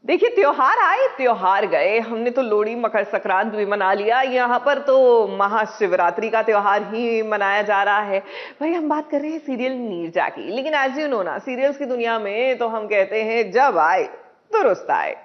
देखिए, त्योहार आए त्योहार गए, हमने तो लोहड़ी मकर संक्रांत भी मना लिया, यहाँ पर तो महाशिवरात्रि का त्योहार ही मनाया जा रहा है। भाई हम बात कर रहे हैं सीरियल नीरजा की, लेकिन एज यू नो ना, सीरियल्स की दुनिया में तो हम कहते हैं जब आए दुरुस्त आए।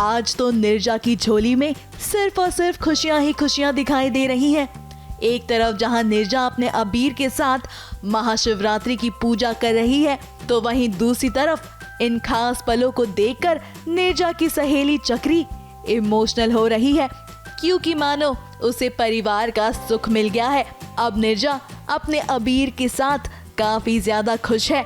आज तो नीरजा की झोली में सिर्फ और सिर्फ खुशियां ही खुशियां दिखाई दे रही हैं। एक तरफ जहां नीरजा अपने अबीर के साथ महाशिवरात्रि की पूजा कर रही है, तो वहीं दूसरी तरफ इन खास पलों को देखकर नीरजा की सहेली चक्री इमोशनल हो रही है, क्योंकि मानो उसे परिवार का सुख मिल गया है। अब नीरजा अपने अबीर के साथ काफी ज्यादा खुश है।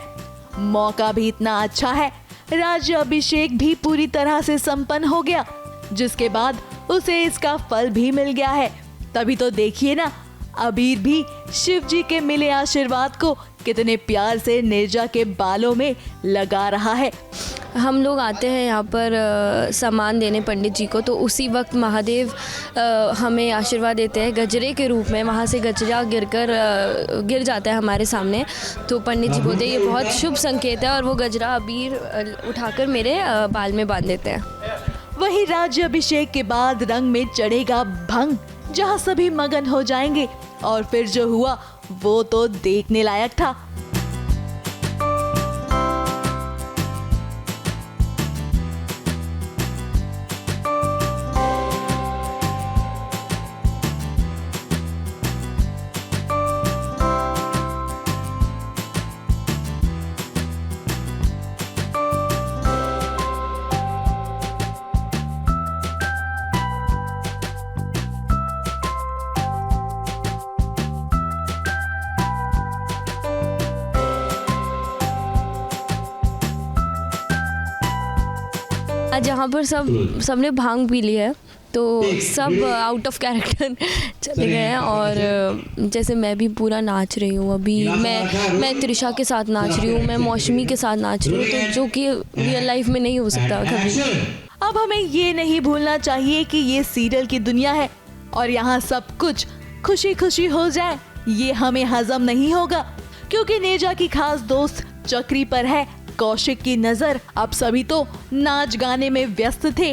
मौका भी इतना अच्छा है, राज्याभिषेक भी पूरी तरह से संपन्न हो गया, जिसके बाद उसे इसका फल भी मिल गया है। तभी तो देखिए ना, अबीर भी शिव जी के मिले आशीर्वाद को कितने प्यार से नीरजा के बालों में लगा रहा है। हम लोग आते हैं यहाँ पर सामान देने पंडित जी को, तो उसी वक्त महादेव हमें आशीर्वाद देते हैं गजरे के रूप में। वहाँ से गजरा गिर जाता है हमारे सामने, तो पंडित जी बोलते हैं ये बहुत शुभ संकेत है, और वो गजरा अबीर उठाकर मेरे बाल में बांध देते हैं। वहीं राज्याभिषेक के बाद रंग में चढ़ेगा भंग, जहाँ सभी मगन हो जाएंगे, और फिर जो हुआ वो तो देखने लायक था। जहाँ पर सबने भांग पी ली है, तो सब आउट ऑफ कैरेक्टर चले गए हैं। और जैसे मैं भी पूरा नाच रही हूँ अभी, मैं त्रिशा के साथ नाच रही हूँ, मैं मौसमी के साथ नाच रही हूँ, तो जो कि रियल लाइफ में नहीं हो सकता कभी। अब हमें ये नहीं भूलना चाहिए कि ये सीरियल की दुनिया है, और यहाँ सब कुछ खुशी खुशी हो जाए ये हमें हजम नहीं होगा, क्योंकि नीरजा की खास दोस्त चक्री पर है कौशिक की नजर। अब सभी तो नाच गाने में व्यस्त थे,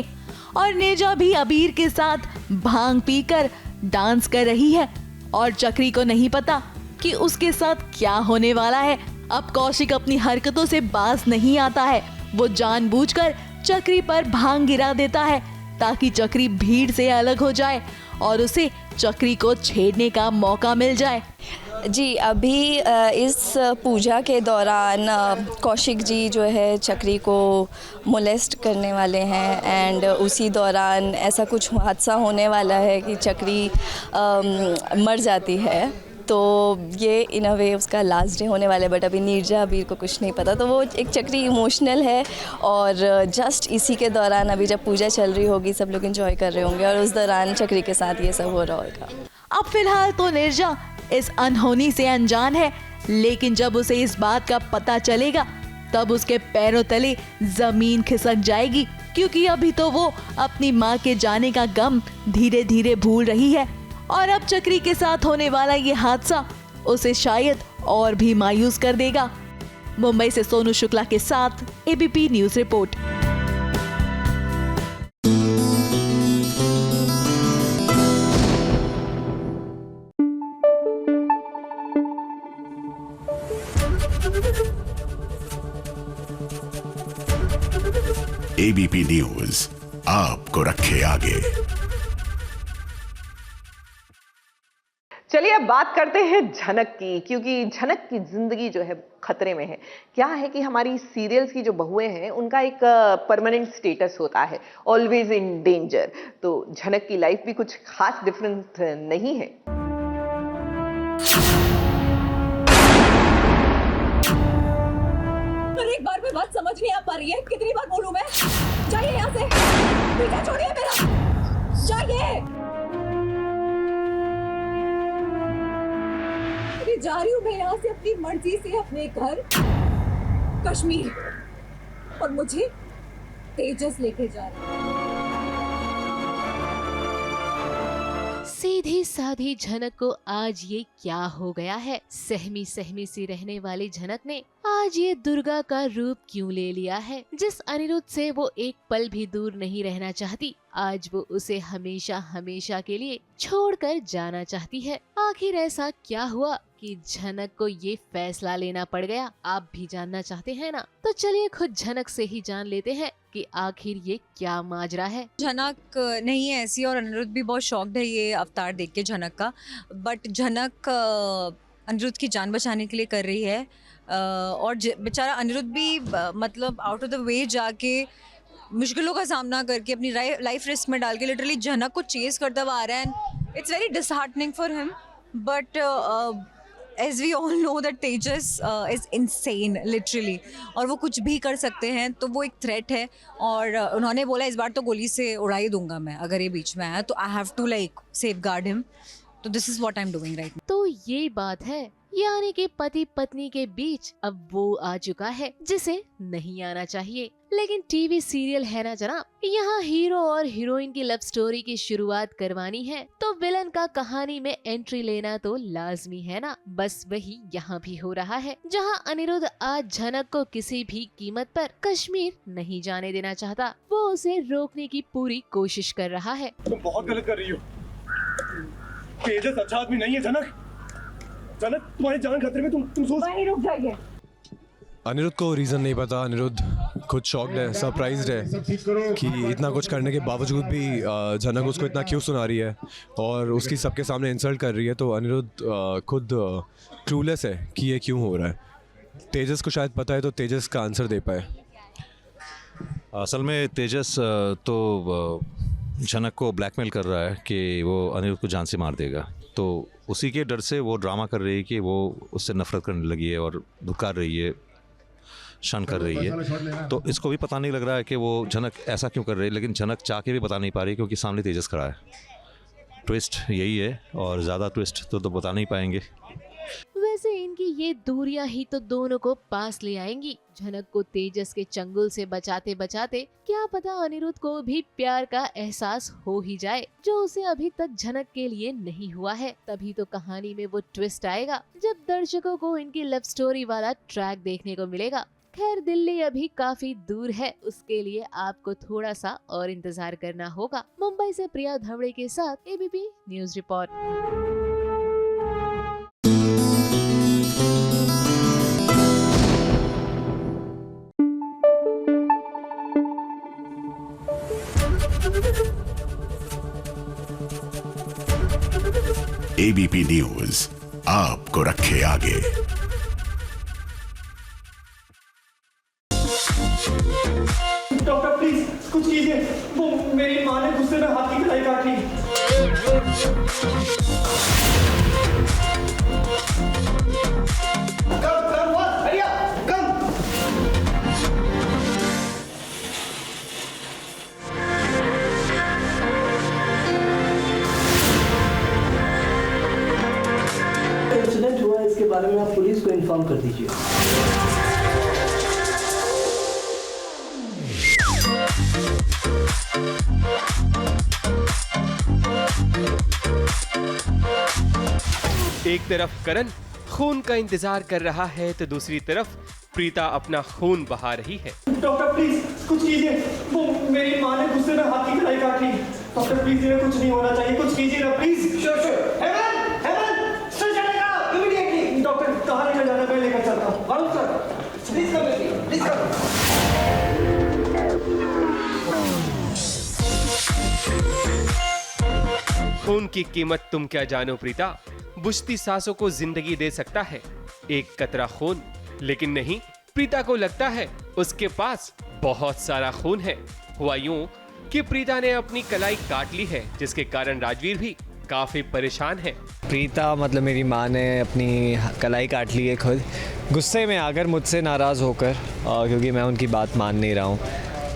और नीरजा भी अबीर के साथ भांग पीकर डांस कर रही है, और चक्री को नहीं पता कि उसके साथ क्या होने वाला है। अब कौशिक अपनी हरकतों से बाज नहीं आता है, वो जानबूझकर चक्री पर भांग गिरा देता है, ताकि चक्री भीड़ से अलग हो जाए और उसे चक्री को छेड़ने का मौका मिल जाए। जी, अभी इस पूजा के दौरान कौशिक जी जो है चक्री को मोलेस्ट करने वाले हैं, एंड उसी दौरान ऐसा कुछ हादसा होने वाला है कि चक्री मर जाती है। तो ये इन अ वे उसका लास्ट डे होने वाला है, बट अभी नीरजा अबीर को कुछ नहीं पता, तो वो एक चक्री इमोशनल है। और जस्ट इसी के दौरान अभी जब पूजा चल रही होगी, सब लोग एंजॉय कर रहे होंगे, और उस दौरान चक्री के साथ ये सब हो रहा होगा। अब फिलहाल तो नीरजा इस अनहोनी से अनजान है, लेकिन जब उसे इस बात का पता चलेगा, तब उसके पैरों तले जमीन खिसक जाएगी, क्योंकि अभी तो वो अपनी माँ के जाने का गम धीरे धीरे भूल रही है, और अब चक्री के साथ होने वाला ये हादसा उसे शायद और भी मायूस कर देगा। मुंबई से सोनू शुक्ला के साथ ABP news report. ABP news आपको रखे आगे। चलिए अब बात करते हैं झनक की, क्योंकि झनक की जिंदगी जो है खतरे में है। क्या है कि हमारी सीरियल्स की जो बहुएं हैं उनका एक परमानेंट स्टेटस होता है, ऑलवेज इन डेंजर। तो झनक की लाइफ भी कुछ खास डिफरेंस नहीं है। एक बार में बात समझ नहीं आ पा रही है, कितनी बार बोलूं मैं? जाइए यहाँ से, पीछा छोड़िए मेरा, जाइए। जा रही हूँ मैं यहाँ से अपनी मर्जी से अपने घर कश्मीर, और मुझे तेजस लेके जा रहा है। सीधी साधी झनक को आज ये क्या हो गया है? सहमी सहमी सी रहने वाली झनक ने आज ये दुर्गा का रूप क्यों ले लिया है? जिस अनिरुद्ध से वो एक पल भी दूर नहीं रहना चाहती, आज वो उसे हमेशा हमेशा के लिए छोड़कर जाना चाहती है। आखिर ऐसा क्या हुआ कि झनक को ये फैसला लेना पड़ गया? आप भी जानना चाहते हैं ना? तो चलिए खुद झनक से ही जान लेते हैं कि आखिर ये क्या माजरा है। झनक नहीं है ऐसी, और अनिरुद्ध भी बहुत शॉक्ड है ये अवतार देख के झनक का। बट झनक अनिरुद्ध की जान बचाने के लिए कर रही है, और बेचारा अनिरुद्ध भी मतलब आउट ऑफ द वे जाके मुश्किलों का सामना करके अपनी लाइफ रिस्क में डाल के लिटरली झनक को चेस करता हुआ आ रहा है। It's very disheartening for him, but as we all know that Tejas is insane literally, और वो कुछ भी कर सकते हैं, तो वो एक थ्रेट है। और उन्होंने बोला इस बार तो गोली से उड़ा ही दूंगा मैं अगर ये बीच में आया, तो I have to like safeguard him. तो this is what I am doing right. तो ये बात है, यानी कि पति पत्नी के बीच अब वो आ चुका है जिसे नहीं आना चाहिए। लेकिन टीवी सीरियल है ना जनाब, यहाँ हीरो और हीरोइन की लव स्टोरी की शुरुआत करवानी है तो विलन का कहानी में एंट्री लेना तो लाजमी है ना। बस वही यहाँ भी हो रहा है, जहाँ अनिरुद्ध आज झनक को किसी भी कीमत पर कश्मीर नहीं जाने देना चाहता। वो उसे रोकने की पूरी कोशिश कर रहा है। तुम बहुत गलत कर रही हो। तेजस अच्छा आदमी नहीं है झनक। झनक तुम्हारी जान खतरे में, तुम सोच। वहीं रुक जाइए। अनिरुद्ध को रीज़न नहीं पता। अनिरुद्ध खुद शॉक्ड है, सरप्राइज्ड है कि इतना कुछ करने के बावजूद भी झनक उसको इतना क्यों सुना रही है और उसकी सबके सामने इंसल्ट कर रही है। तो अनिरुद्ध खुद क्लूलेस है कि ये क्यों हो रहा है। तेजस को शायद पता है, तो तेजस का आंसर दे पाए। असल में तेजस तो झनक को ब्लैकमेल कर रहा है कि वो अनिरुद्ध को जान से मार देगा। तो उसी के डर से वो ड्रामा कर रही है कि वो उससे नफरत करने लगी है और धुकार रही है, शन कर रही है। तो इसको भी पता नहीं लग रहा है कि वो झनक ऐसा क्यों कर रही है, लेकिन झनक चाह के भी बता नहीं पा रही क्योंकि सामने तेजस खड़ा है। ट्विस्ट यही है, और ज़्यादा ट्विस्ट तो बता नहीं पाएंगे। वैसे इनकी ये दूरियां ही तो दोनों को पास ले आएंगी। झनक को तेजस के चंगुल से बचाते बचाते क्या पता अनिरुद्ध को भी प्यार का एहसास हो ही जाए, जो उसे अभी तक झनक के लिए नहीं हुआ है। तभी तो कहानी में वो ट्विस्ट आएगा जब दर्शकों को इनकी लव स्टोरी वाला ट्रैक देखने को मिलेगा। खैर दिल्ली अभी काफी दूर है, उसके लिए आपको थोड़ा सा और इंतजार करना होगा। मुंबई से प्रिया धवड़े के साथ ABP news report. ABP news आपको रखे आगे। डॉक्टर प्लीज कुछ कीजिए, वो मेरी माँ ने गुस्से में हाथ की कलाई काट ली। इंसिडेंट हुआ है, इसके बारे में आप पुलिस को इन्फॉर्म कर दीजिए। एक तरफ करण खून का इंतजार कर रहा है तो दूसरी तरफ प्रीता अपना खून बहा रही है। डॉक्टर प्लीज कुछ कीजिए, वो मेरी माँ ने गुस्से में हाथ की कलाई काट ली। डॉक्टर प्लीज इन्हें कुछ नहीं होना चाहिए, कुछ कीजिए ना प्लीज। डॉक्टर कहाँ लेकर जाना, मैं लेकर चलता हूँ। Sir please come, please come. खून की कीमत तुम क्या जानो प्रीता, बुझती सांसों को जिंदगी दे सकता है एक कतरा खून। लेकिन नहीं, प्रीता को लगता है उसके पास बहुत सारा खून है। हुआ यूं कि प्रीता ने अपनी कलाई काट ली है, जिसके कारण राजवीर भी काफी परेशान है। प्रीता मतलब मेरी माँ ने अपनी कलाई काट ली है खुद, गुस्से में आकर, मुझसे नाराज़ होकर, क्योंकि मैं उनकी बात मान नहीं रहा हूँ,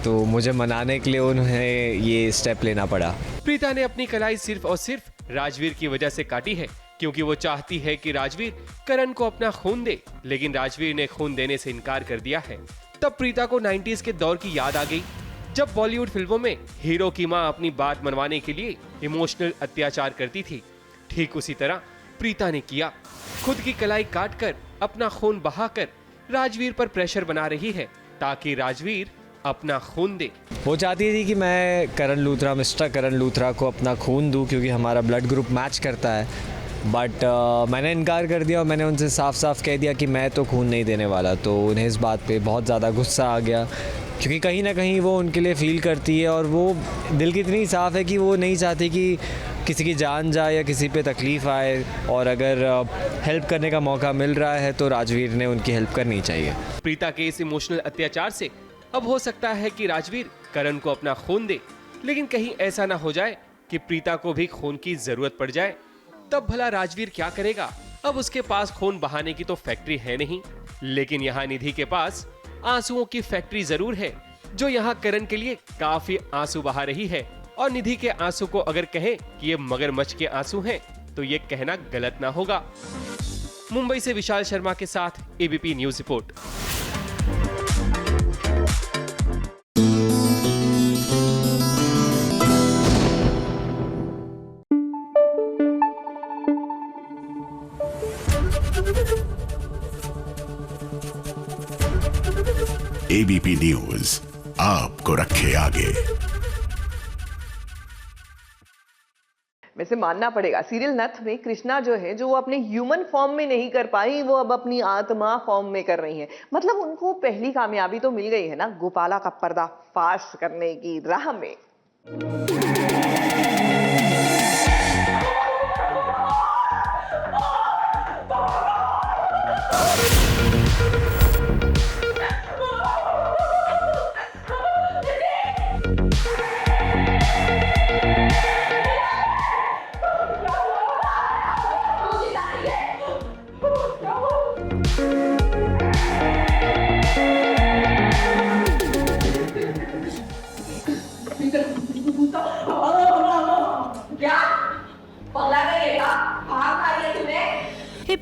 तो मुझे मनाने के लिए उन्हें ये स्टेप लेना पड़ा। प्रीता ने अपनी कलाई सिर्फ और सिर्फ राजवीर की वजह से काटी है, क्योंकि वो चाहती है कि राजवीर करण को अपना खून दे, लेकिन राजवीर ने खून देने से इनकार कर दिया है। तब प्रीता को 90s के दौर की याद आ गई, जब बॉलीवुड फिल्मों में हीरो की मां अपनी बात मनवाने के लिए इमोशनल अत्याचार करती थी। ठीक उसी तरह प्रीता ने किया, खुद की कलाई काटकर अपना खून बहाकर राजवीर पर प्रेशर बना रही है ताकि राजवीर अपना खून दे। वो चाहती थी कि मैं करण लूथरा, मिस्टर करण लूथरा को अपना खून दूं, क्योंकि हमारा ब्लड ग्रुप मैच करता है। बट मैंने इनकार कर दिया और मैंने उनसे साफ साफ कह दिया कि मैं तो खून नहीं देने वाला। तो उन्हें इस बात पे बहुत ज़्यादा गुस्सा आ गया, क्योंकि कहीं ना कहीं वो उनके लिए फ़ील करती है और वो दिल की इतनी साफ़ है कि वो नहीं चाहती कि किसी की जान जाए या किसी पे तकलीफ़ आए, और अगर हेल्प करने का मौका मिल रहा है तो राजवीर ने उनकी हेल्प करनी चाहिए। प्रीता के इस इमोशनल अत्याचार से अब हो सकता है कि राजवीर करण को अपना खून दे, लेकिन कहीं ऐसा ना हो जाए कि प्रीता को भी खून की जरूरत पड़ जाए। तब भला राजवीर क्या करेगा? अब उसके पास खून बहाने की तो फैक्ट्री है नहीं, लेकिन यहाँ निधि के पास आंसुओं की फैक्ट्री जरूर है, जो यहाँ करण के लिए काफी आंसू बहा रही है। और निधि के आंसू को अगर कहें कि ये मगरमच्छ के आंसू हैं, तो ये कहना गलत ना होगा। मुंबई से विशाल शर्मा के साथ ABP news report. ABP news आपको रखे आगे। वैसे मानना पड़ेगा, सीरियल नथ में कृष्णा जो है, जो वो अपने ह्यूमन फॉर्म में नहीं कर पाई, वो अब अपनी आत्मा फॉर्म में कर रही है। मतलब उनको पहली कामयाबी तो मिल गई है ना, गोपाला का पर्दाफाश करने की राह में।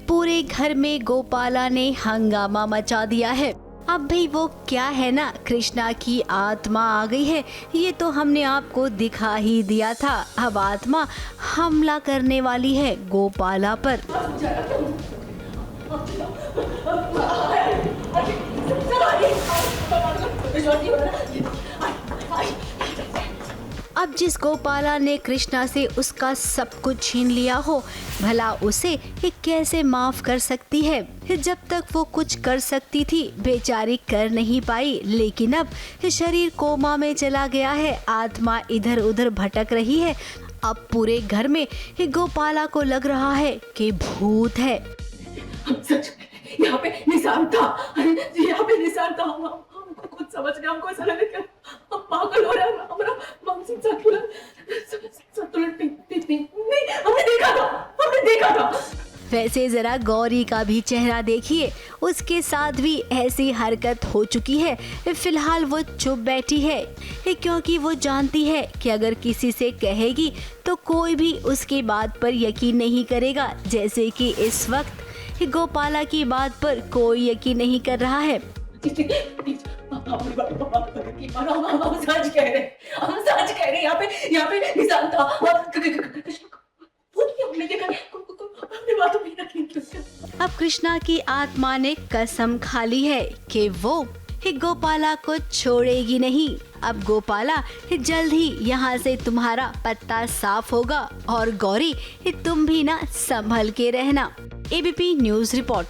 पूरे घर में गोपाला ने हंगामा मचा दिया है। अब भी वो क्या है ना, कृष्णा की आत्मा आ गई है, ये तो हमने आपको दिखा ही दिया था। अब आत्मा हमला करने वाली है गोपाला पर। अब जिस गोपाला ने कृष्णा से उसका सब कुछ छीन लिया हो, भला उसे ये कैसे माफ कर सकती है? जब तक वो कुछ कर सकती थी, बेचारी कर नहीं पाई, लेकिन अब शरीर कोमा में चला गया है, आत्मा इधर उधर भटक रही है। अब पूरे घर में गोपाला को लग रहा है कि भूत है। यहाँ पे निशान था, यहाँ पे निशान था, हमको खुद समझ गया, हमको ऐसा लगा कि हम पागल हो रहे हैं, हमारा मानसिक संतुलन नहीं, हमने देखा था। वैसे जरा गौरी का भी चेहरा देखिए, उसके साथ भी ऐसी हरकत हो चुकी है। फिलहाल वो चुप बैठी है, क्योंकि वो जानती है कि अगर किसी से कहेगी तो कोई भी उसकी बात पर यकीन नहीं करेगा, जैसे कि इस वक्त गोपाला की बात पर कोई यकीन नहीं कर रहा है। हम सच कह रहे, यहाँ पे निशान था। अब कृष्णा की आत्मा ने कसम खा ली है कि वो गोपाला को छोड़ेगी नहीं। अब गोपाला जल्द ही यहाँ से तुम्हारा पत्ता साफ होगा, और गौरी तुम भी ना संभल के रहना। ABP news report.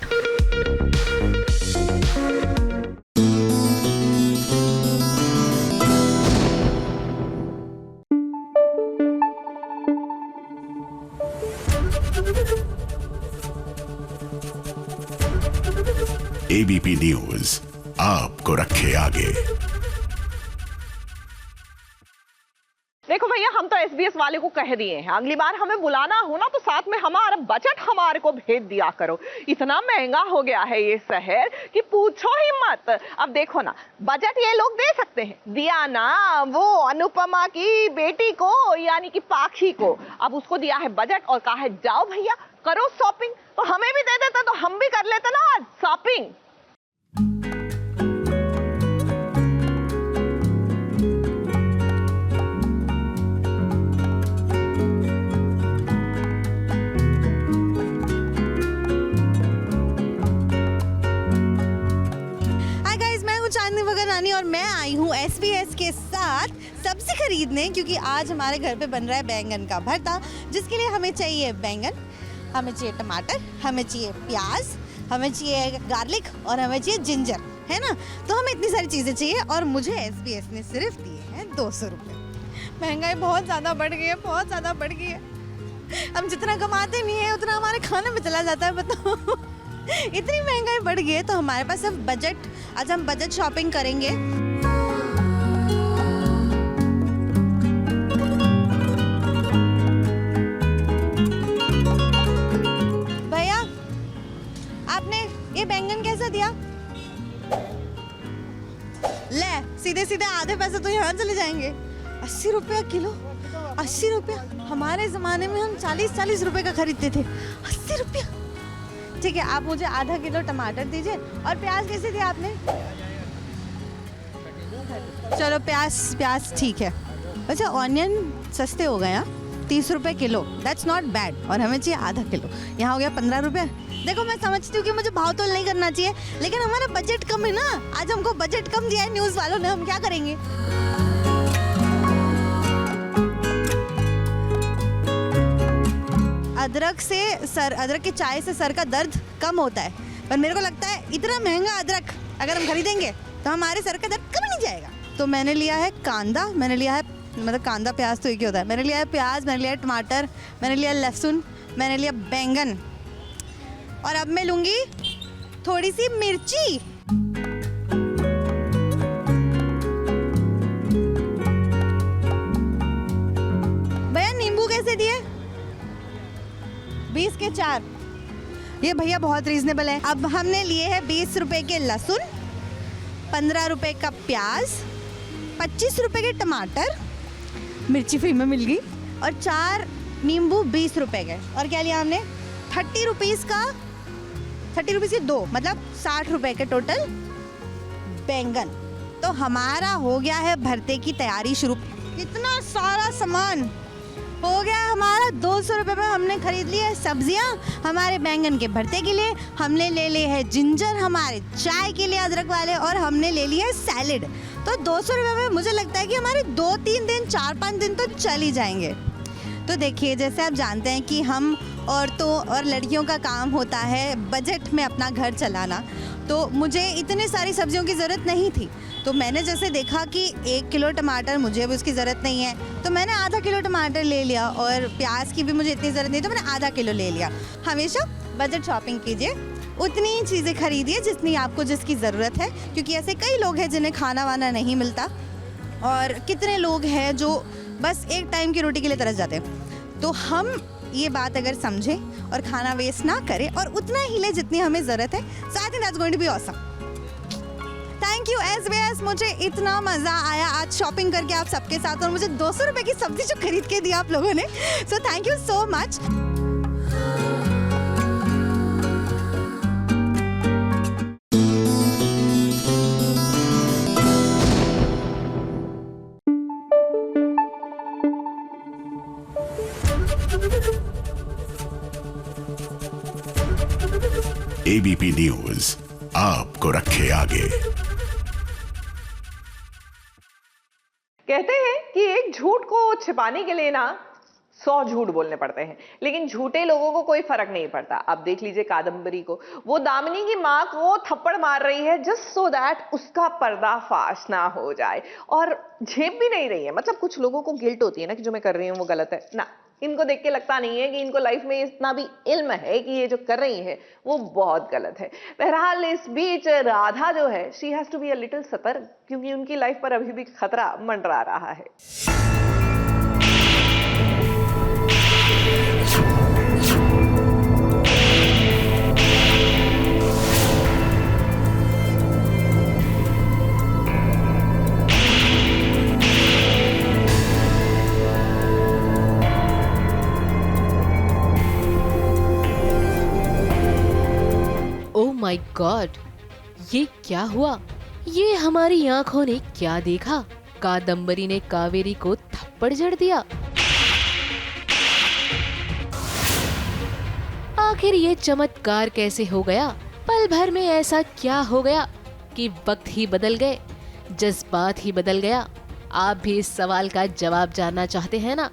ABP news आपको रखे आगे। देखो भैया, हम तो एसबीएस वाले को कह दिए हैं, अगली बार हमें बुलाना हो ना तो साथ में हमारा बजट हमारे को भेज दिया करो। इतना महंगा हो गया है ये शहर कि पूछो ही मत। अब देखो ना, बजट ये लोग दे सकते हैं, दिया ना वो अनुपमा की बेटी को यानी कि पाखी को। अब उसको दिया है बजट और कहा है जाओ भैया करो शॉपिंग, तो हमें भी दे देते तो हम भी कर लेते ना आज शॉपिंग। और मैं आई हूँ एसबीएस के साथ सब्जी खरीदने, क्योंकि आज हमारे घर पे बन रहा है बैंगन का भरता, जिसके लिए हमें चाहिए बैंगन, हमें चाहिए टमाटर, हमें चाहिए प्याज, हमें चाहिए गार्लिक और हमें चाहिए जिंजर, है ना। तो हमें इतनी सारी चीज़ें चाहिए और मुझे एसबीएस ने सिर्फ दिए हैं 200 रुपये। महंगाई बहुत ज़्यादा बढ़ गई है, बहुत ज़्यादा बढ़ गई है। हम जितना कमाते नहीं है उतना हमारे खाने में चला जाता है, बताओ। इतनी महंगाई बढ़ गई है तो हमारे पास अब बजट, आज हम बजट शॉपिंग करेंगे। भैया, आपने ये बैंगन कैसा दिया? ले, सीधे सीधे आधे पैसे तो यहाँ चले जाएंगे। 80 रुपया किलो, 80 रुपया। हमारे ज़माने में हम 40-40 रुपए का खरीदते थे, 80 रुपया। ठीक है, आप मुझे आधा किलो टमाटर दीजिए। और प्याज कैसे दिया आपने? चलो प्याज ठीक है। अच्छा, ऑनियन सस्ते हो गए हैं, 30 रुपए किलो, दैट्स नॉट बैड। और हमें चाहिए आधा किलो, यहाँ हो गया 15 रुपये। देखो, मैं समझती हूँ कि मुझे भाव तोल नहीं करना चाहिए, लेकिन हमारा बजट कम है ना। आज हमको बजट कम दिया है न्यूज़ वालों ने, हम क्या करेंगे? अदरक की चाय से सर का दर्द कम होता है, पर मेरे को लगता है इतना महंगा अदरक अगर हम खरीदेंगे तो हमारे सर का दर्द कम नहीं जाएगा। तो मैंने लिया है कांदा, मैंने लिया है, मतलब कांदा प्याज तो एक ही होता है। मैंने लिया है प्याज, मैंने लिया है टमाटर, मैंने लिया लहसुन, मैंने लिया बैंगन, और अब मैं लूँगी थोड़ी सी मिर्ची। भैया, नींबू कैसे दिए? 20 के 4। ये भैया बहुत रीजनेबल है। अब हमने लिए हैं 20 रुपए के लहसुन, 15 रुपए का प्याज, 25 रुपए के टमाटर, मिर्ची फ्री में मिल गई, और 4 नींबू 20 रुपए के। और क्या लिया हमने? 30 रुपीज़ के 2, मतलब 60 रुपए के टोटल बैंगन। तो हमारा हो गया है भरते की तैयारी शुरू। इतना सारा सामान हो गया हमारा। 200 रुपये में हमने खरीद ली है सब्जियां हमारे बैंगन के भरते के लिए, हमने ले लिए है जिंजर हमारे चाय के लिए अदरक वाले, और हमने ले लिया है सैलेड। तो 200 रुपये में मुझे लगता है कि हमारे 2-3 दिन, 4-5 दिन तो चल ही जाएंगे। तो देखिए, जैसे आप जानते हैं कि हम औरतों और लड़कियों का काम होता है बजट में अपना घर चलाना, तो मुझे इतनी सारी सब्जियों की ज़रूरत नहीं थी। तो मैंने जैसे देखा कि 1 किलो टमाटर मुझे अब उसकी ज़रूरत नहीं है, तो मैंने आधा किलो टमाटर ले लिया, और प्याज की भी मुझे इतनी ज़रूरत नहीं, तो मैंने आधा किलो ले लिया। हमेशा बजट शॉपिंग कीजिए, उतनी चीज़ें खरीदिए जितनी आपको जिसकी ज़रूरत है, क्योंकि ऐसे कई लोग हैं जिन्हें खाना वाना नहीं मिलता, और कितने लोग हैं जो बस एक टाइम की रोटी के लिए तरस जाते हैं। तो हम ये बात अगर समझें और खाना वेस्ट ना करें और उतना ही ले जितनी हमें ज़रूरत है, so I think that's going to be awesome. Thank you SBS, मुझे इतना मज़ा आया आज शॉपिंग करके आप सबके साथ, और मुझे 200 रुपये की सब्जी जो खरीद के दी आप लोगों ने, so thank you so much. ABP news आपको रखे आगे। कहते हैं कि एक झूठ को छिपाने के लिए ना 100 झूठ बोलने पड़ते हैं, लेकिन झूठे लोगों को कोई फर्क नहीं पड़ता। अब देख लीजिए कादम्बरी को, वो दामिनी की माँ को थप्पड़ मार रही है जस्ट सो दैट उसका पर्दाफाश ना हो जाए, और झेप भी नहीं रही है। मतलब कुछ लोगों को गिल्ट होती है ना कि जो मैं कर रही हूँ वो गलत है ना, इनको देख के लगता नहीं है कि इनको लाइफ में इतना भी इल्म है कि ये जो कर रही है वो बहुत गलत है। बहरहाल इस बीच राधा जो है, she has to be a little सतर्क, क्योंकि उनकी लाइफ पर अभी भी खतरा मंडरा रहा है। ओह माय गॉड, ये क्या हुआ? ये हमारी आंखों ने क्या देखा? कादम्बरी ने कावेरी को थप्पड़ जड़ दिया। आखिर ये चमत्कार कैसे हो गया? पल भर में ऐसा क्या हो गया कि वक्त ही बदल गए, जज्बात ही बदल गया? आप भी इस सवाल का जवाब जानना चाहते हैं ना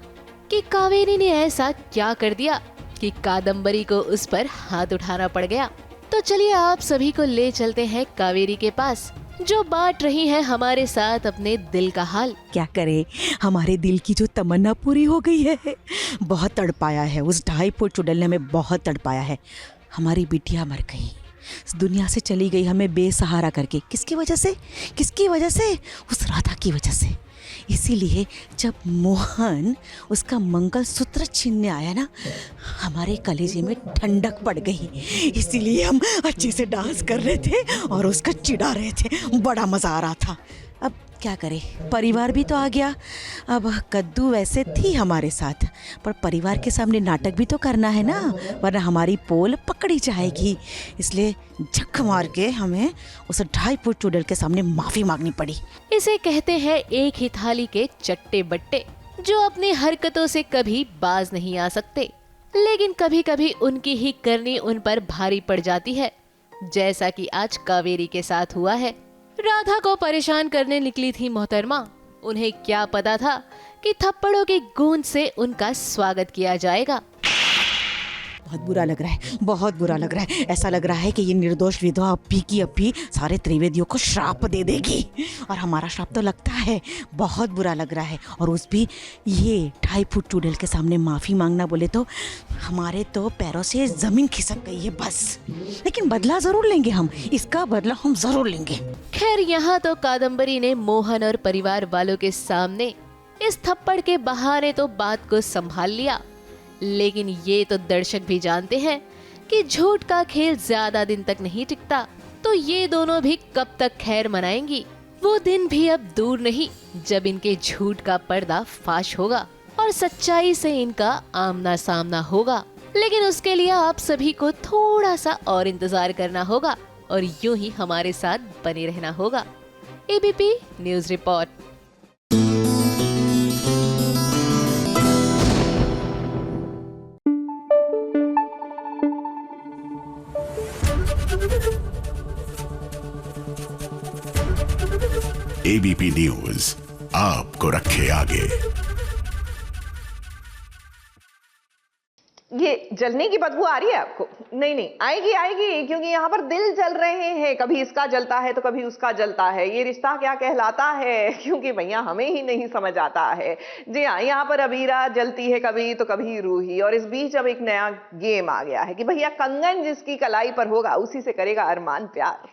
कि कावेरी ने ऐसा क्या कर दिया कि कादम्बरी को उस पर हाथ उठाना पड़ गया? तो चलिए आप सभी को ले चलते हैं कावेरी के पास, जो बांट रही है हमारे साथ अपने दिल का हाल। क्या करे, हमारे दिल की जो तमन्ना पूरी हो गई है। बहुत तड़पाया है, उस 2.5 फुट चुड़ैल ने हमें बहुत तड़पाया है। हमारी बिटिया मर गई, इस दुनिया से चली गई हमें बेसहारा करके। किसकी वजह से? किसकी वजह से? उस राधा की वजह से। इसीलिए जब मोहन उसका मंगलसूत्र छीनने आया ना, हमारे कलेजे में ठंडक पड़ गई। इसीलिए हम अच्छे से डांस कर रहे थे और उसका चिढ़ा रहे थे, बड़ा मज़ा आ रहा था। अब क्या करें, परिवार भी तो आ गया। अब कद्दू वैसे थी हमारे साथ, पर परिवार के सामने नाटक भी तो करना है ना, वरना हमारी पोल पकड़ी जाएगी। इसलिए झक मार के हमें उस 2.5 फुट चुड़ैल के सामने माफ़ी मांगनी पड़ी। इसे कहते हैं एक ही थाली के चट्टे बट्टे, जो अपनी हरकतों से कभी बाज नहीं आ सकते, लेकिन कभी कभी उनकी ही करनी उन पर भारी पड़ जाती है, जैसा कि आज कावेरी के साथ हुआ है। राधा को परेशान करने निकली थी मोहतरमा। उन्हें क्या पता था कि थप्पड़ों की गूंज से उनका स्वागत किया जाएगा। बहुत बुरा लग रहा है, बहुत बुरा लग रहा है। ऐसा लग रहा है कि ये निर्दोष विधवा अप्पी की अप्पी सारे त्रिवेदियों को श्राप दे देगी, और हमारा श्राप तो लगता है। बहुत बुरा लग रहा है। और उस भी ये 2.5 फुट चुड़ैल के सामने माफ़ी मांगना बोले तो हमारे तो पैरों से ज़मीन खिसक गई है बस। लेकिन बदला ज़रूर लेंगे हम, इसका बदला हम ज़रूर लेंगे। खैर, यहाँ तो कादम्बरी ने मोहन और परिवार वालों के सामने इस थप्पड़ के बहाने तो बात को संभाल लिया, लेकिन ये तो दर्शक भी जानते हैं कि झूठ का खेल ज्यादा दिन तक नहीं टिकता। तो ये दोनों भी कब तक खैर मनाएंगी? वो दिन भी अब दूर नहीं जब इनके झूठ का पर्दा फाश होगा और सच्चाई से इनका आमना सामना होगा। लेकिन उसके लिए आप सभी को थोड़ा सा और इंतजार करना होगा और यूं ही हमारे साथ बने रहना होगा। ABP news report. ABP news आपको रखे आगे। ये जलने की बदबू आ रही है आपको? नहीं नहीं, आएगी आएगी, क्योंकि यहाँ पर दिल जल रहे हैं। कभी इसका जलता है तो कभी उसका जलता है। ये रिश्ता क्या कहलाता है, क्योंकि भैया हमें ही नहीं समझ आता है। जी हाँ, यहाँ पर अबीरा जलती है कभी तो कभी रूही। और इस बीच अब एक नया गेम आ गया है कि भैया कंगन जिसकी कलाई पर होगा उसी से करेगा अरमान प्यार।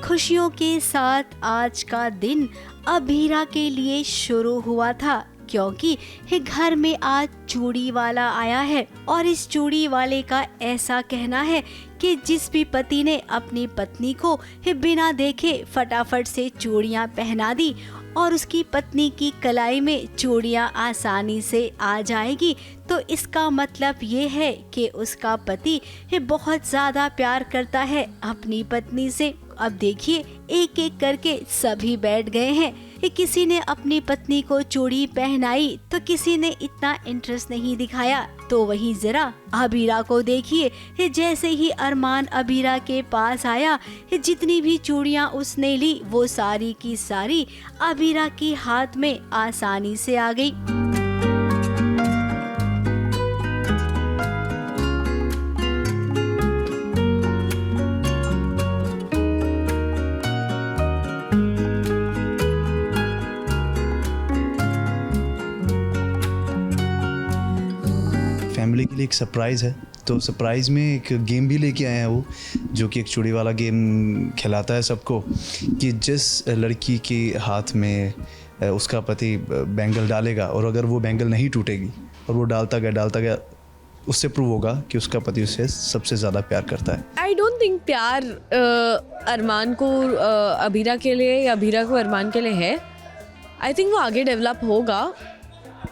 खुशियों के साथ आज का दिन अबीरा के लिए शुरू हुआ था, क्योंकि घर में आज चूड़ी वाला आया है। और इस चूड़ी वाले का ऐसा कहना है कि जिस भी पति ने अपनी पत्नी को बिना देखे फटाफट से चूड़ियां पहना दी और उसकी पत्नी की कलाई में चूड़ियां आसानी से आ जाएगी, तो इसका मतलब ये है कि उसका पति बहुत ज़्यादा प्यार करता है अपनी पत्नी से अब देखिए एक एक करके सभी बैठ गए हैं। किसी ने अपनी पत्नी को चूड़ी पहनाई तो किसी ने इतना इंटरेस्ट नहीं दिखाया। तो वहीं जरा अबीरा को देखिए, जैसे ही अरमान अबीरा के पास आया, जितनी भी चूड़ियां उसने ली वो सारी की सारी अबीरा के हाथ में आसानी से आ गई। फैमिली के लिए एक सरप्राइज़ है, तो सरप्राइज़ में एक गेम भी लेके आए हैं वो, जो कि एक चूड़ी वाला गेम खिलाता है सबको, कि जिस लड़की के हाथ में उसका पति बैंगल डालेगा और अगर वो बैंगल नहीं टूटेगी और वो डालता गया, उससे प्रूव होगा कि उसका पति उससे सबसे ज़्यादा प्यार करता है। आई डोंट थिंक प्यार अरमान को अबीरा के लिए या अबीरा को अरमान के लिए है। आई थिंक वो आगे डेवलप होगा,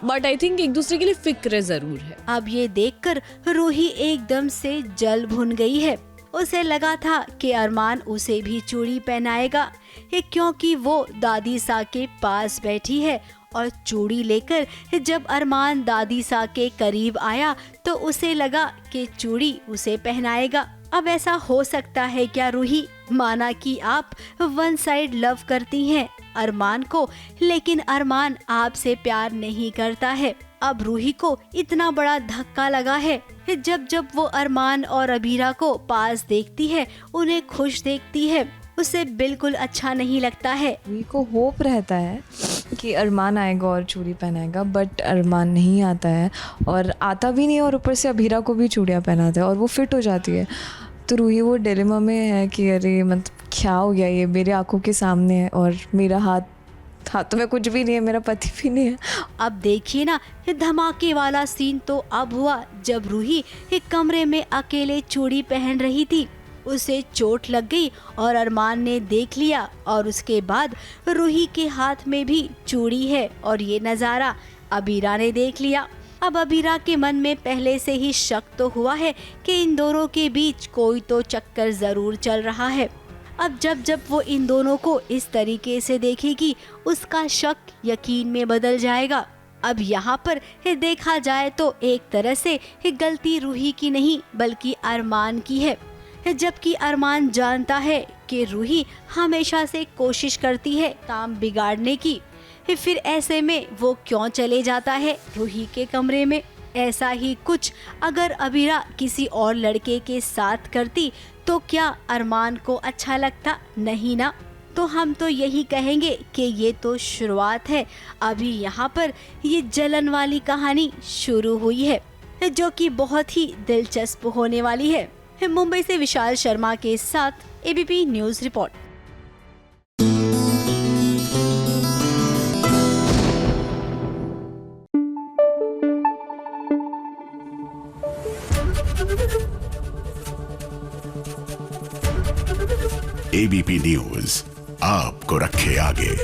बट आई थिंक एक दूसरे के लिए फिक्र जरूर है। अब ये देखकर रूही एकदम से जल भुन गई है। उसे लगा था कि अरमान उसे भी चूड़ी पहनाएगा, क्योंकि वो दादी सा के पास बैठी है और चूड़ी लेकर जब अरमान दादी सा के करीब आया तो उसे लगा कि चूड़ी उसे पहनाएगा। अब ऐसा हो सकता है क्या रूही? माना कि आप वन साइड लव करती हैं अरमान को, लेकिन अरमान आपसे प्यार नहीं करता है। अब रूही को इतना बड़ा धक्का लगा है। जब वो अरमान और अबीरा को पास देखती है, उन्हें खुश देखती है, उसे बिल्कुल अच्छा नहीं लगता है। रूही को होप रहता है कि अरमान आएगा और चूड़ी पहनाएगा, बट अरमान नहीं आता है और आता भी नहीं, और ऊपर से अबीरा को भी चूड़ियाँ पहनाता है और वो फिट हो जाती है। तो रूही वो डिलेमा में है कि अरे मतलब क्या हो गया, ये मेरे आंखों के सामने है और मेरा हाथों में कुछ भी नहीं है, मेरा पति भी नहीं है। अब देखिए ना, ये धमाके वाला सीन तो अब हुआ जब रूही एक कमरे में अकेले चूड़ी पहन रही थी। उसे चोट लग गई और अरमान ने देख लिया और उसके बाद रूही के हाथ में भी चूड़ी है और ये नज़ारा अबीरा ने देख लिया। अब अबीरा के मन में पहले से ही शक तो हुआ है कि इन दोनों के बीच कोई तो चक्कर जरूर चल रहा है। अब जब वो इन दोनों को इस तरीके से देखेगी, उसका शक यकीन में बदल जाएगा। अब यहाँ पर देखा जाए तो एक तरह से गलती रूही की नहीं बल्कि अरमान की है, जबकि अरमान जानता है कि रूही हमेशा से कोशिश करती है काम बिगाड़ने की। फिर ऐसे में वो क्यों चले जाता है रूही के कमरे में? ऐसा ही कुछ अगर अबीरा किसी और लड़के के साथ करती तो क्या अरमान को अच्छा लगता? नहीं ना। तो हम तो यही कहेंगे कि ये तो शुरुआत है, अभी यहाँ पर ये जलन वाली कहानी शुरू हुई है, जो कि बहुत ही दिलचस्प होने वाली है। मुंबई से विशाल शर्मा के साथ ABP news report. ABP news आपको रखे आगे।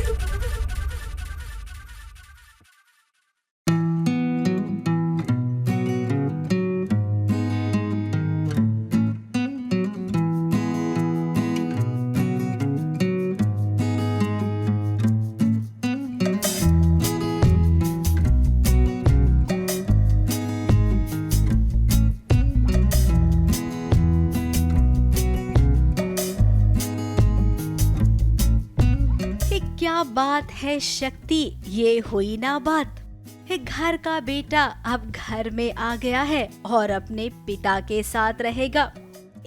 क्या बात है शक्ति, ये हुई ना बात। घर का बेटा अब घर में आ गया है और अपने पिता के साथ रहेगा।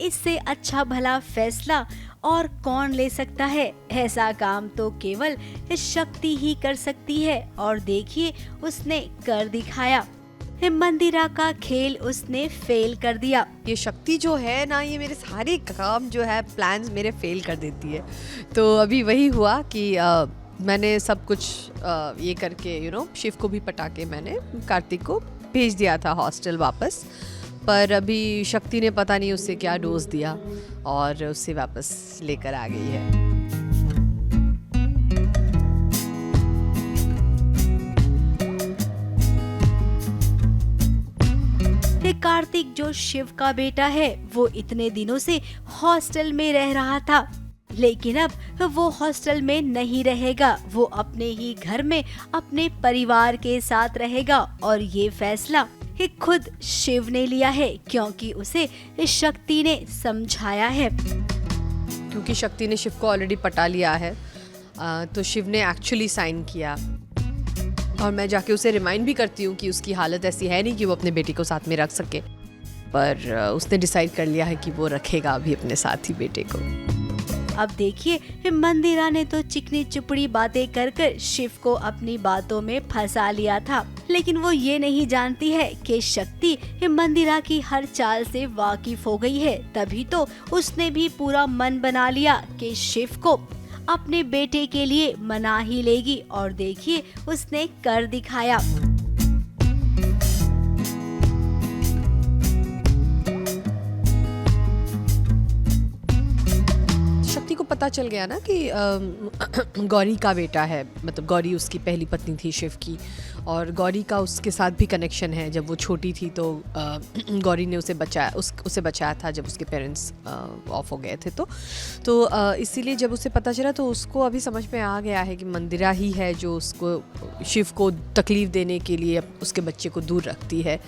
इससे अच्छा भला फैसला और कौन ले सकता है? ऐसा काम तो केवल शक्ति ही कर सकती है और देखिए उसने कर दिखाया। मंदिरा का खेल उसने फेल कर दिया। ये शक्ति जो है ना, ये मेरे सारे काम जो है प्लान्स मेरे फेल कर देती है। तो अभी वही हुआ कि मैंने सब कुछ ये करके शिव को भी पटा के मैंने कार्तिक को भेज दिया था हॉस्टल वापस, पर अभी शक्ति ने पता नहीं उससे क्या डोज दिया और उससे वापस लेकर आ गई है। कार्तिक जो शिव का बेटा है, वो इतने दिनों से हॉस्टल में रह रहा था। लेकिन अब वो हॉस्टल में नहीं रहेगा, वो अपने ही घर में अपने परिवार के साथ रहेगा। और ये फैसला खुद शिव ने लिया है, क्योंकि उसे शक्ति ने समझाया है। क्योंकि शक्ति ने शिव को ऑलरेडी पटा लिया है, तो शिव ने एक्चुअली साइन किया। और मैं जाके उसे रिमाइंड भी करती हूँ कि उसकी हालत ऐसी है नहीं कि वो अपने बेटे को साथ में रख सके, पर उसने डिसाइड कर लिया है कि वो रखेगा अभी अपने साथ ही बेटे को। अब देखिए, मंदिरा ने तो चिकनी चुपड़ी बातें कर कर शिव को अपनी बातों में फंसा लिया था, लेकिन वो ये नहीं जानती है कि शक्ति मंदिरा की हर चाल से वाकिफ हो गई है। तभी तो उसने भी पूरा मन बना लिया कि शिव को अपने बेटे के लिए मना ही लेगी। और देखिए, उसने कर दिखाया। शक्ति को पता चल गया ना कि गौरी का बेटा है, मतलब गौरी उसकी पहली पत्नी थी शिव की, और गौरी का उसके साथ भी कनेक्शन है। जब वो छोटी थी तो गौरी ने उसे बचाया था जब उसके पेरेंट्स ऑफ हो गए थे। तो इसीलिए जब उसे पता चला तो उसको अभी समझ में आ गया है कि मंदिरा ही है जो उसको शिव को तकलीफ़ देने के लिए उसके बच्चे को दूर रखती है।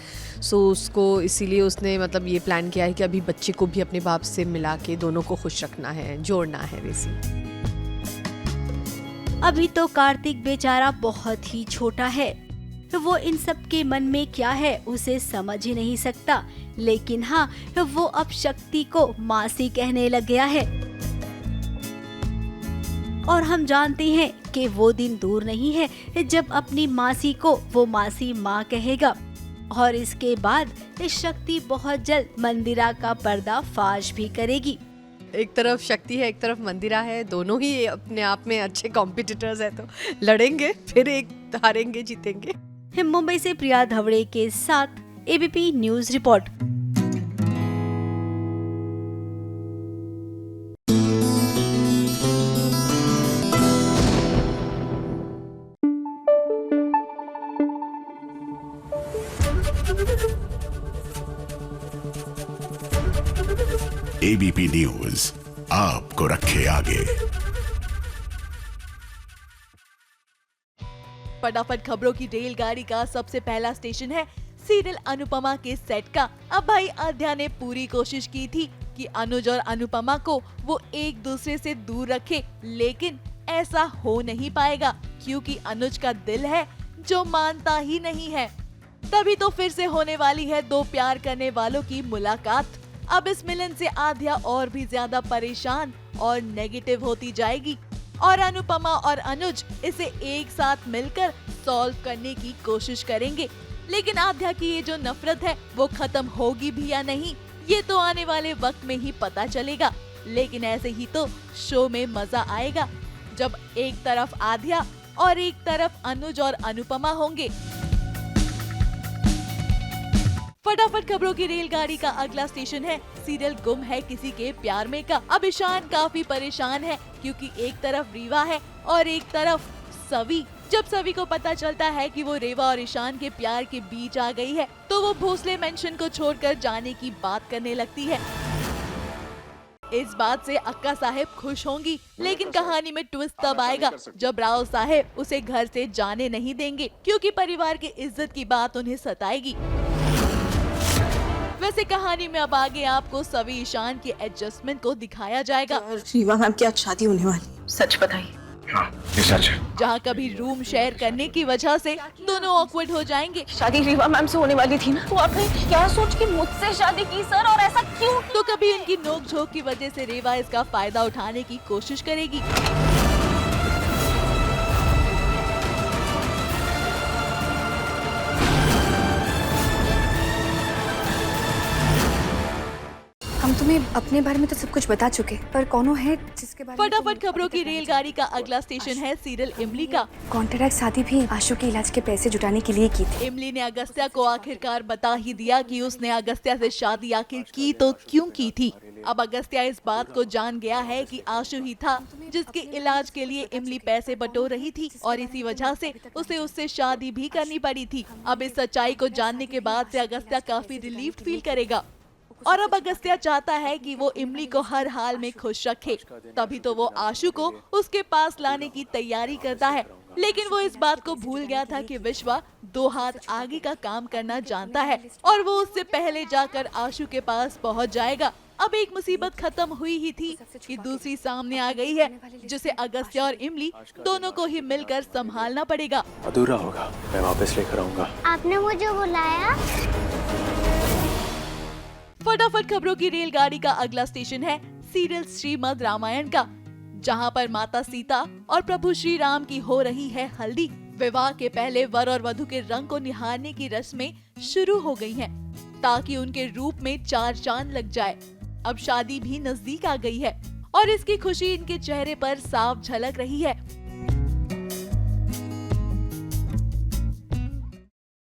सो उसको इसीलिए उसने मतलब ये प्लान किया है कि अभी बच्चे को भी अपने बाप से मिला के दोनों को खुश रखना है, जोड़ना है बेसिकली। अभी तो कार्तिक बेचारा बहुत ही छोटा है, वो इन सब के मन में क्या है उसे समझ ही नहीं सकता। लेकिन हाँ, वो अब शक्ति को मासी कहने लग गया है। और हम जानते हैं कि वो दिन दूर नहीं है जब अपनी मासी को वो मासी माँ कहेगा। और इसके बाद शक्ति बहुत जल्द मंदिरा का पर्दा फाश भी करेगी। एक तरफ शक्ति है, एक तरफ मंदिरा है, दोनों ही अपने आप में अच्छे कॉम्पिटिटर्स हैं, तो लड़ेंगे, फिर एक हारेंगे जीतेंगे। मुंबई से प्रिया धवड़े के साथ ABP news report. ABP news आपको रखे आगे। फटाफट खबरों की रेलगाड़ी का सबसे पहला स्टेशन है सीरियल अनुपमा के सेट का। अब भाई आध्या ने पूरी कोशिश की थी कि अनुज और अनुपमा को वो एक दूसरे से दूर रखे, लेकिन ऐसा हो नहीं पाएगा क्योंकि अनुज का दिल है जो मानता ही नहीं है। तभी तो फिर से होने वाली है दो प्यार करने वालों की मुलाकात। अब इस मिलन से आध्या और भी ज्यादा परेशान और नेगेटिव होती जाएगी और अनुपमा और अनुज इसे एक साथ मिलकर सॉल्व करने की कोशिश करेंगे। लेकिन आध्या की ये जो नफरत है वो खत्म होगी भी या नहीं, ये तो आने वाले वक्त में ही पता चलेगा। लेकिन ऐसे ही तो शो में मजा आएगा जब एक तरफ आध्या और एक तरफ अनुज और अनुपमा होंगे। फटाफट खबरों की रेलगाड़ी का अगला स्टेशन है सीरियल गुम है किसी के प्यार में का। अब ईशान काफी परेशान है क्योंकि एक तरफ रीवा है और एक तरफ सवी। जब सवी को पता चलता है कि वो रेवा और ईशान के प्यार के बीच आ गई है तो वो भोसले मेंशन को छोड़कर जाने की बात करने लगती है। इस बात से अक्का साहेब खुश होंगी, लेकिन कहानी में ट्विस्ट तब आएगा जब राव साहेब उसे घर से जाने नहीं देंगे क्योंकि परिवार की इज्जत की बात उन्हें सताएगी। वैसे कहानी में अब आगे आपको सवी ईशान के एडजस्टमेंट को दिखाया जाएगा। रीवा मैम की आज शादी होने वाली, सच बताइए। हाँ, ये सच है। जहाँ कभी रूम शेयर करने की वजह से दोनों ऑकवर्ड हो जाएंगे। शादी रीवा मैम से होने वाली थी ना, तो आपने क्या सोच के मुझसे शादी की सर, और ऐसा क्यों? तो कभी इनकी नोक-झोंक की वजह से रेवा इसका फायदा उठाने की कोशिश करेगी। हम तुम्हें अपने बारे में तो सब कुछ बता चुके, पर कौन है जिसके बारे में? फटाफट खबरों की रेलगाड़ी का अगला स्टेशन है सीरियल इमली का। कॉन्ट्रैक्ट शादी भी आशु के इलाज के पैसे जुटाने के लिए की थी। इमली ने अगस्त्या को आखिरकार बता ही दिया कि उसने अगस्त्या से शादी आखिर की तो क्यों की थी। अब अगस्त्या इस बात को जान गया है कि आशु ही था जिसके इलाज के लिए इमली पैसे बटोर रही थी और इसी वजह से उसे उससे शादी भी करनी पड़ी थी। अब इस सच्चाई को जानने के बाद से अगस्त्या काफी रिलीव्ड फील करेगा। और अब अगस्त्या चाहता है कि वो इमली को हर हाल में खुश रखे। तभी तो वो आशु को उसके पास लाने की तैयारी करता है, लेकिन वो इस बात को भूल गया था कि विश्वा 2 हाथ आगे का काम करना जानता है और वो उससे पहले जाकर आशु के पास पहुंच जाएगा। अब एक मुसीबत खत्म हुई ही थी कि दूसरी सामने आ गई है, जिसे अगस्त्या और इमली दोनों को ही मिलकर संभालना पड़ेगा। अधूरा होगा, मैं वापस लेकर आऊंगा। आपने मुझे बुलाया? फटाफट खबरों की रेलगाड़ी का अगला स्टेशन है सीरियल श्रीमद् रामायण का, जहां पर माता सीता और प्रभु श्री राम की हो रही है हल्दी। विवाह के पहले वर और वधू के रंग को निहारने की रस्में शुरू हो गई हैं, ताकि उनके रूप में 4 चांद लग जाए। अब शादी भी नजदीक आ गई है और इसकी खुशी इनके चेहरे पर साफ झलक रही है।